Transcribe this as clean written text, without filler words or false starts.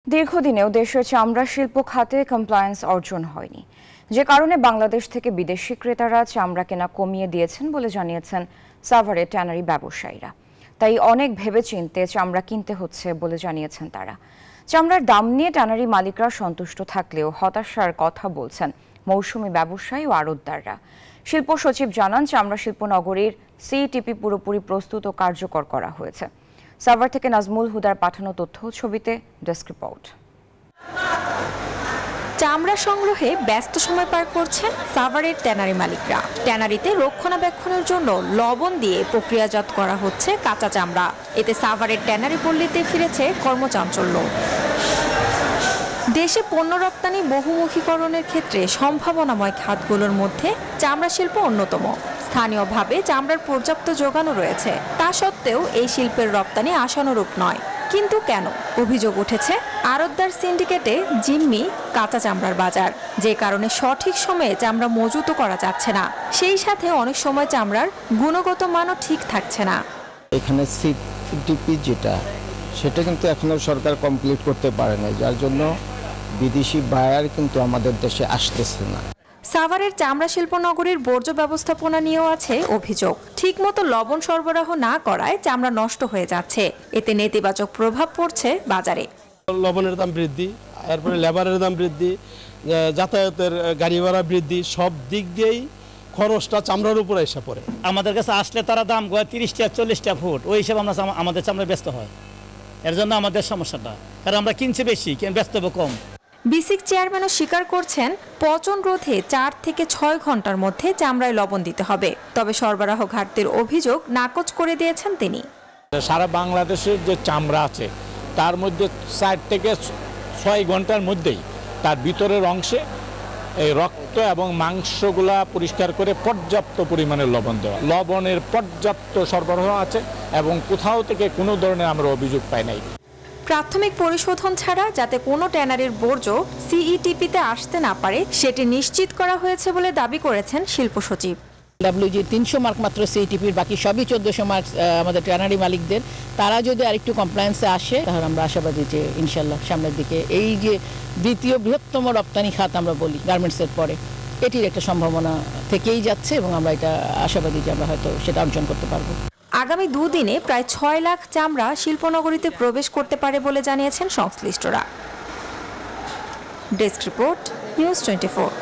দীর্ঘদিনেও দেশের চামড়া শিল্প খাতে কমপ্লায়েন্স অর্জন হয়নি, যে কারণে বাংলাদেশ থেকে বিদেশি ক্রেতারা চামড়া কেনা কমিয়ে দিয়েছেন বলে জানিয়েছেন সাভারের ট্যানারি ব্যবসায়ীরা। তাই অনেক ভেবেচিন্তে চামড়া কিনতে হচ্ছে বলে জানিয়েছেন তারা। চামড়ার দাম নিয়ে ট্যানারি মালিকরা সন্তুষ্ট থাকলেও হতাশার কথা বলছেন মৌসুমি ব্যবসায়ী ও আড়তদাররা। শিল্প সচিব জানান, চামড়া শিল্প নগরীর সিইটিপি পুরোপুরি প্রস্তুত ও কার্যকর করা হয়েছে। সাভার থেকে নাজমুল হুদার পাঠানো তথ্য ছবিতে ডেস্ক রিপোর্ট। চামড়া সংগ্রহে ব্যস্ত সময় পার করছেন সাভারের ট্যানারি মালিকরা। ট্যানারিতে রক্ষণাবেক্ষণের জন্য লবণ দিয়ে প্রক্রিয়াজাত করা হচ্ছে কাঁচা চামড়া। এতে সাভারের ট্যানারি পল্লীতে ফিরেছে কর্মচাঞ্চল্য। দেশে পণ্য রপ্তানি বহুমুখীকরণের ক্ষেত্রে সম্ভাবনাময় খাতগুলোর মধ্যে চামড়া শিল্প অন্যতম। স্থানীয়ভাবে চামড়ার পর্যাপ্ত যোগানও রয়েছে, তা সত্ত্বেও এই শিল্পের রপ্তানি আশানুরূপ নয়। কিন্তু কেন? অভিযোগ উঠেছে আড়তদার সিন্ডিকেটে জিম্মি কাঁচা চামড়ার বাজার, যে কারণে সঠিক সময়ে চামড়া মজুত করা যাচ্ছে না। সেই সাথে অনেক সময় চামড়ার গুণগত মানও ঠিক থাকছে না। এখানে সিটিপি যেটা, সেটা কিন্তু এখনো সরকার কমপ্লিট করতে পারে না, যার জন্য বিদেশি বায়ার কিন্তু আমাদের দেশে আসতেছে না। সাভারের চামড়া শিল্প নগরীর বর্জ্য ব্যবস্থাপনা নিয়েও আছে অভিযোগ। ঠিকমতো লবণ সরবরাহ না করায় চামড়া নষ্ট হয়ে যাচ্ছে। এতে নেতিবাচক প্রভাব পড়ছে বাজারে। লবণের দাম বৃদ্ধি, এরপরে লেবারের দাম বৃদ্ধি, যাতায়াতের গাড়ি ভাড়া বৃদ্ধি, সব দিক দিয়েই খরচটা চামড়ার উপরে এসে পড়ে। আমাদের কাছে আসলে তারা দাম 30টা 40টা ফুট, ওই হিসাবে আমরা আমাদের চামড়া ব্যস্ত হয়। এর জন্য আমাদের সমস্যাটা, কারণ আমরা কিনছি বেশি, ব্যস্ত কম। বিসিক চেয়ারম্যানও স্বীকার করছেন, পচন রোধে 4 থেকে 6 ঘন্টার মধ্যে চামড়ায় লবণ দিতে হবে। তবে সরবরাহ ঘাটতির অভিযোগ নাকচ করে দিয়েছেন তিনি। সারা বাংলাদেশের যে চামড়া আছে তার মধ্যে 4 থেকে 6 ঘন্টার মধ্যেই তার ভিতরের অংশে এই রক্ত এবং মাংসগুলা পরিষ্কার করে পর্যাপ্ত পরিমাণে লবণ দেওয়া। লবণের পর্যাপ্ত সরবরাহ আছে এবং কোথাও থেকে কোনো ধরনের আমরা অভিযোগ পাই নাই। প্রাথমিক পরিশোধন ছাড়া যাতে কোনো ট্যানারির বর্জ্য সিইটিপিতে আসতে না পারে সেটি নিশ্চিত করা হয়েছে বলে দাবি করেছেন শিল্প সচিব। WG 300 মার্ক মাত্র সিইটিপির, বাকি সবই 1400 মার্ক আমাদের ট্যানারি মালিকদের। তারা যদি আরেকটু কমপ্লায়েন্সে আসে তাহলে আমরা আশাবাদী যে ইনশাল্লাহ সামনের দিকে এই যে দ্বিতীয় বৃহত্তম রপ্তানি খাত আমরা বলি গার্মেন্টসের পরে, এটির একটা সম্ভাবনা থেকেই যাচ্ছে এবং আমরা এটা আশাবাদী যে আমরা হয়তো সেটা অর্জন করতে পারবো। আগামী 2 দিনে প্রায় 6 লাখ চামড়া শিল্পনগরীতে প্রবেশ করতে পারে বলে জানিয়েছেন সংশ্লিষ্টরা। Desk report, news 24।